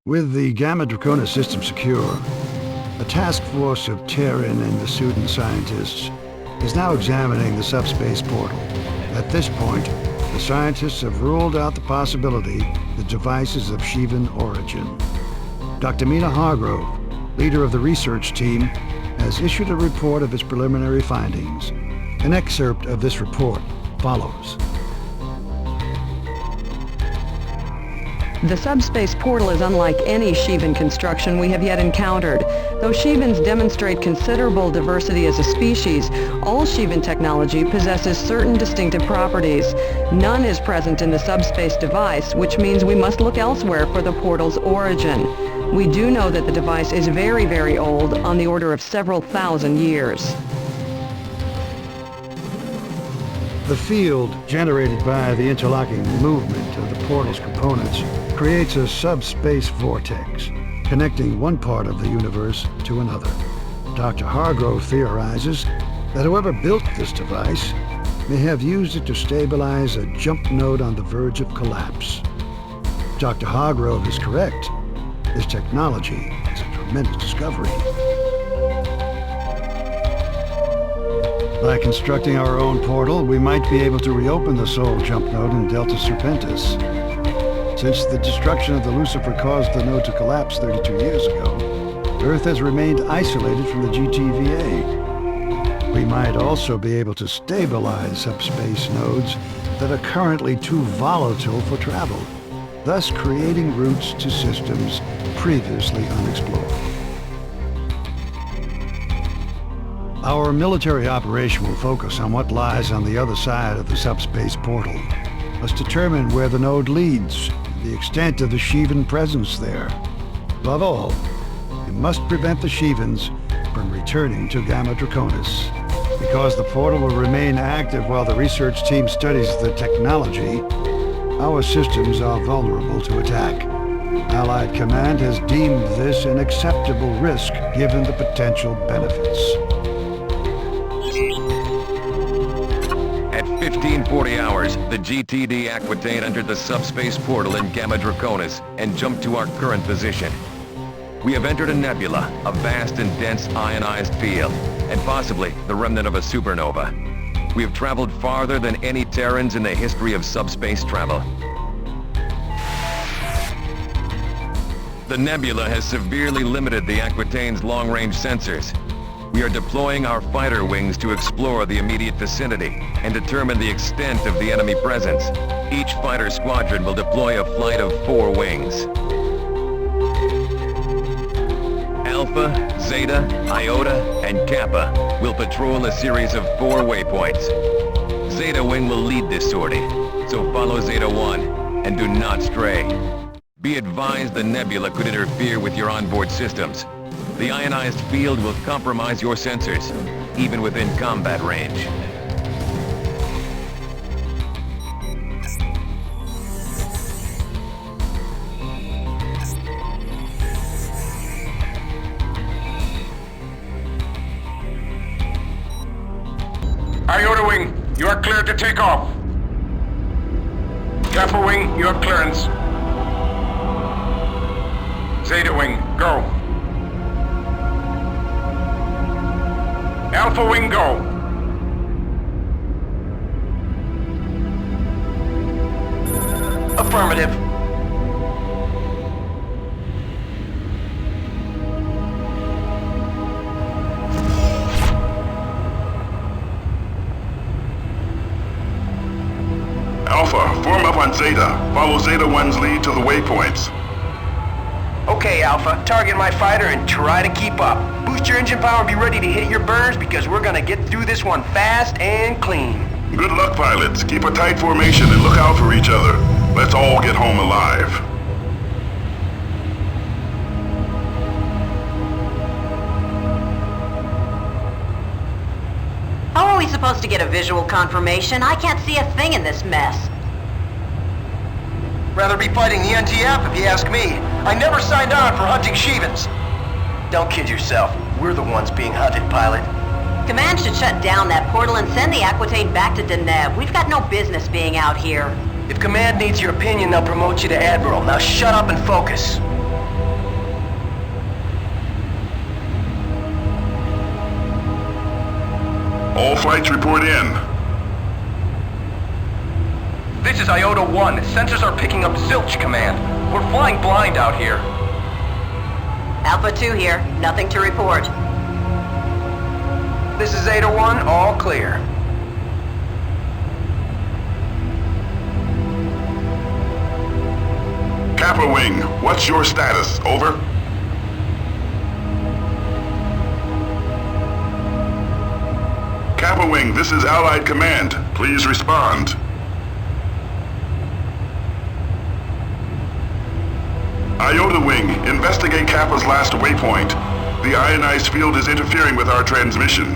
With the Gamma Draconis system secure, a task force of Terran and Vesudan scientists is now examining the subspace portal. At this point, the scientists have ruled out the possibility the device is of Shivan origin. Dr. Mina Hargrove, leader of the research team, has issued a report of its preliminary findings. An excerpt of this report follows. The subspace portal is unlike any Shivan construction we have yet encountered. Though Shivans demonstrate considerable diversity as a species, all Shivan technology possesses certain distinctive properties. None is present in the subspace device, which means we must look elsewhere for the portal's origin. We do know that the device is very, very old, on the order of several thousand years. The field generated by the interlocking movement of the portal's components creates a subspace vortex, connecting one part of the universe to another. Dr. Hargrove theorizes that whoever built this device may have used it to stabilize a jump node on the verge of collapse. Dr. Hargrove is correct. This technology is a tremendous discovery. By constructing our own portal, we might be able to reopen the Sol jump node in Delta Serpentis. Since the destruction of the Lucifer caused the node to collapse 32 years ago, Earth has remained isolated from the GTVA. We might also be able to stabilize subspace nodes that are currently too volatile for travel, thus creating routes to systems previously unexplored. Our military operation will focus on what lies on the other side of the subspace portal. Must determine where the node leads, and the extent of the Shivan presence there. Above all, we must prevent the Shivans from returning to Gamma Draconis. Because the portal will remain active while the research team studies the technology, our systems are vulnerable to attack. Allied Command has deemed this an acceptable risk given the potential benefits. At 1540 hours, the GTD Aquitaine entered the subspace portal in Gamma Draconis and jumped to our current position. We have entered a nebula, a vast and dense ionized field, and possibly the remnant of a supernova. We have traveled farther than any Terrans in the history of subspace travel. The nebula has severely limited the Aquitaine's long-range sensors. We are deploying our fighter wings to explore the immediate vicinity and determine the extent of the enemy presence. Each fighter squadron will deploy a flight of 4 wings. Alpha, Zeta, Iota, and Kappa will patrol a series of 4 waypoints. Zeta Wing will lead this sortie, so follow Zeta 1 and do not stray. Be advised the nebula could interfere with your onboard systems. The ionized field will compromise your sensors, even within combat range. Iota Wing, you are cleared to take off. Kappa Wing, you have clearance. Zeta Wing, go. Alpha Wing, go. Affirmative. Alpha, form up on Zeta. Follow Zeta 1's lead to the waypoints. Okay, Alpha, target my fighter and try to keep up. Boost your engine power and be ready to hit your burns because we're gonna get through this one fast and clean. Good luck, pilots. Keep a tight formation and look out for each other. Let's all get home alive. How are we supposed to get a visual confirmation? I can't see a thing in this mess. Rather be fighting the NTF if you ask me. I never signed on for hunting Shivans. Don't kid yourself. We're the ones being hunted, pilot. Command should shut down that portal and send the Aquitaine back to Deneb. We've got no business being out here. If Command needs your opinion, they'll promote you to Admiral. Now shut up and focus. All flights report in. This is Iota 1. Sensors are picking up zilch, Command. We're flying blind out here. Alpha 2 here. Nothing to report. This is Zeta 1. All clear. Kappa Wing, what's your status? Over? Kappa Wing, this is Allied Command. Please respond. Iota Wing, investigate Kappa's last waypoint. The ionized field is interfering with our transmission.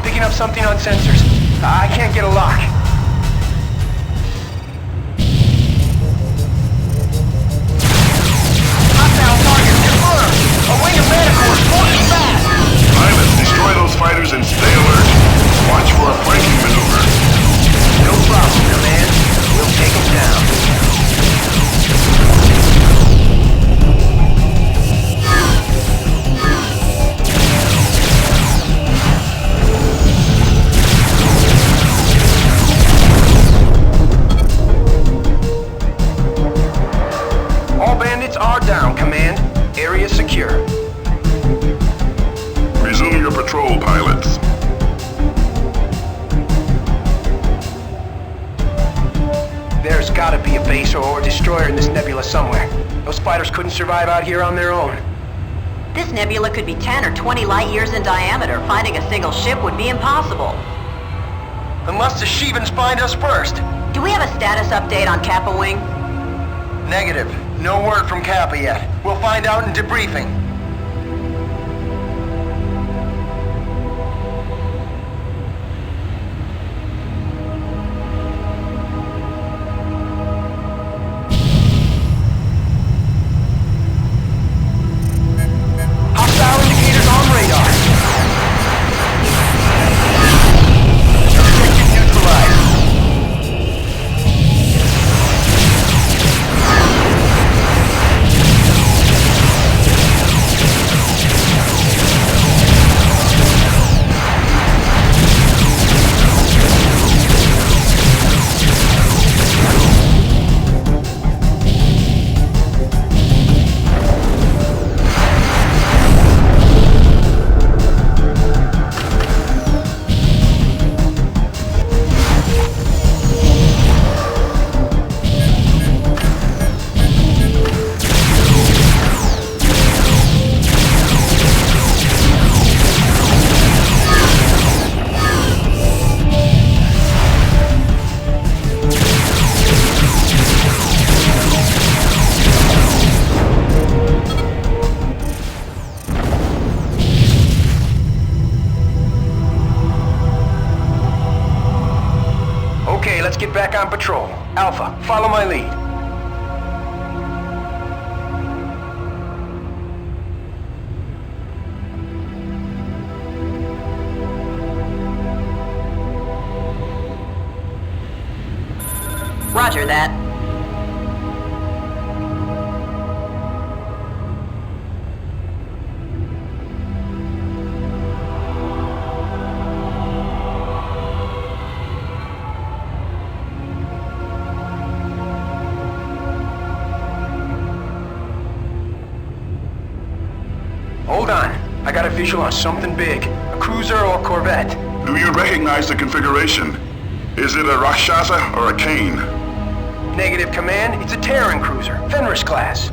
Picking up something on sensors. I can't get a lock. Hostile target confirmed. A wing of Manticore forcing fast. Pilots, destroy those fighters and stay alert. Watch for a flanking maneuver. No problem, Command. We'll take them down. Are down, Command. Area secure. Resume your patrol, pilots. There's gotta be a base or destroyer in this nebula somewhere. Those fighters couldn't survive out here on their own. This nebula could be 10 or 20 light years in diameter. Finding a single ship would be impossible. Unless the Shivans find us first. Do we have a status update on Kappa Wing? Negative. No word from Kappa yet. We'll find out in debriefing. Hostile indicators on radar. Objective neutralized. Let's get back on patrol. Alpha, follow my lead. Roger that. Hold on. I got a visual on something big. A cruiser or corvette. Do you recognize the configuration? Is it a Rakshasa or a Kane? Negative, Command. It's a Terran cruiser. Fenris class.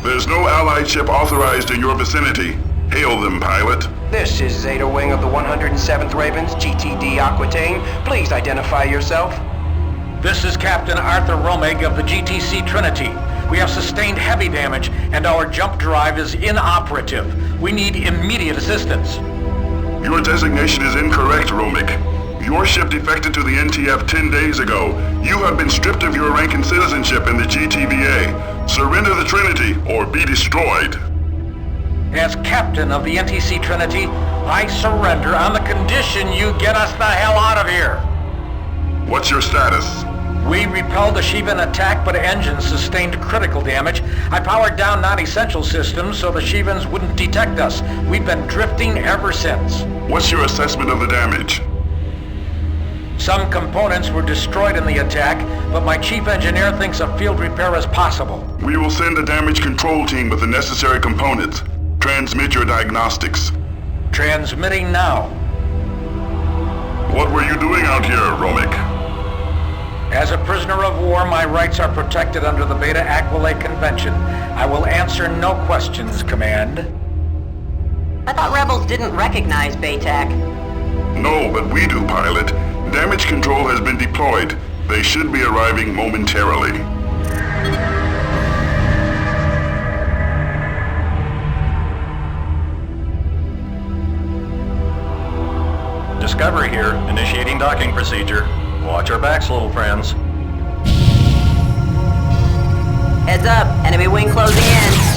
There's no Allied ship authorized in your vicinity. Hail them, pilot. This is Zeta Wing of the 107th Ravens, GTD Aquitaine. Please identify yourself. This is Captain Arthur Romig of the GTC Trinity. We have sustained heavy damage, and our jump drive is inoperative. We need immediate assistance. Your designation is incorrect, Romig. Your ship defected to the NTF 10 days ago. You have been stripped of your rank and citizenship in the GTVA. Surrender the Trinity, or be destroyed. As captain of the NTC Trinity, I surrender on the condition you get us the hell out of here. What's your status? We repelled the Shivan attack, but engines sustained critical damage. I powered down non-essential systems so the Shivans wouldn't detect us. We've been drifting ever since. What's your assessment of the damage? Some components were destroyed in the attack, but my chief engineer thinks a field repair is possible. We will send a damage control team with the necessary components. Transmit your diagnostics. Transmitting now. What were you doing out here, Romig? As a prisoner of war, my rights are protected under the Beta Aquilate Convention. I will answer no questions, Command. I thought rebels didn't recognize BATAC. No, but we do, pilot. Damage control has been deployed. They should be arriving momentarily. Discovery here, initiating docking procedure. Watch our backs, little friends. Heads up, enemy wing closing in.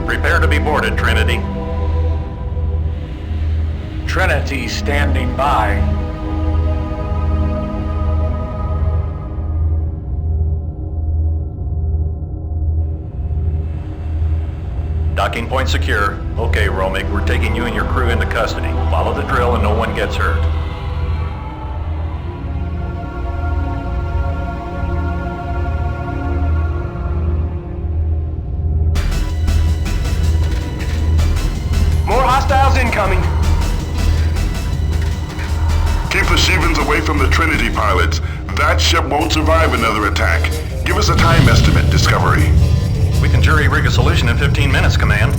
Prepare to be boarded, Trinity. Trinity standing by. Docking point secure. Okay, Romig, we're taking you and your crew into custody. Follow the drill and no one gets hurt. More hostiles incoming. Keep the Shivans away from the Trinity pilots. That ship won't survive another attack. Give us a time estimate, Discovery. We can jury-rig a solution in 15 minutes, Command.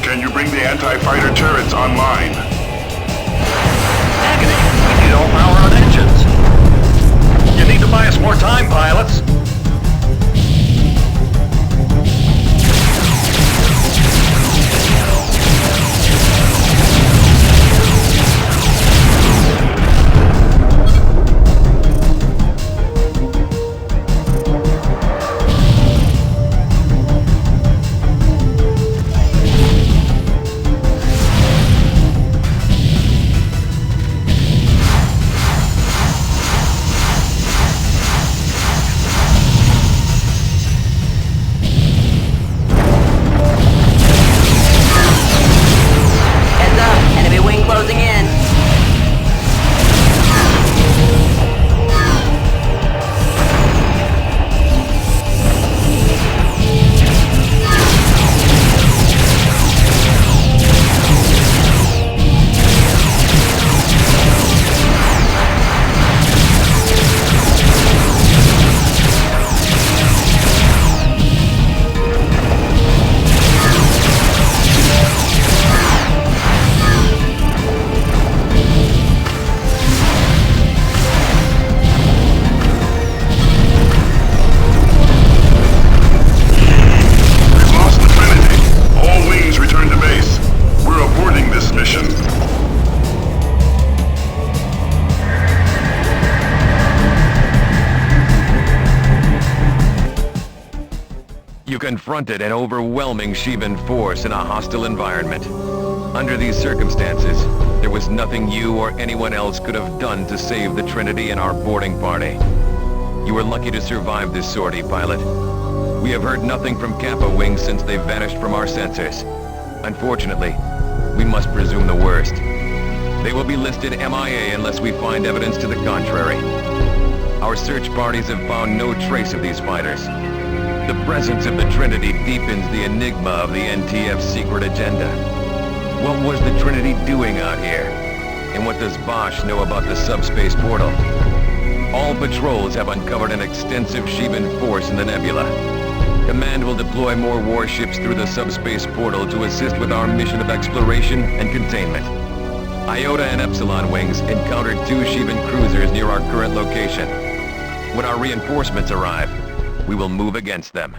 Can you bring the anti-fighter turrets online? Agony! We need all power on engines. You need to buy us more time, pilots. confronted an overwhelming Shivan force in a hostile environment. Under these circumstances, there was nothing you or anyone else could have done to save the Trinity and our boarding party. You were lucky to survive this sortie, pilot. We have heard nothing from Kappa Wing since they vanished from our sensors. Unfortunately, we must presume the worst. They will be listed MIA unless we find evidence to the contrary. Our search parties have found no trace of these fighters. The presence of the Trinity deepens the enigma of the NTF's secret agenda. What was the Trinity doing out here? And what does Bosch know about the subspace portal? All patrols have uncovered an extensive Shivan force in the nebula. Command will deploy more warships through the subspace portal to assist with our mission of exploration and containment. Iota and Epsilon wings encountered 2 Shivan cruisers near our current location. When our reinforcements arrive, we will move against them.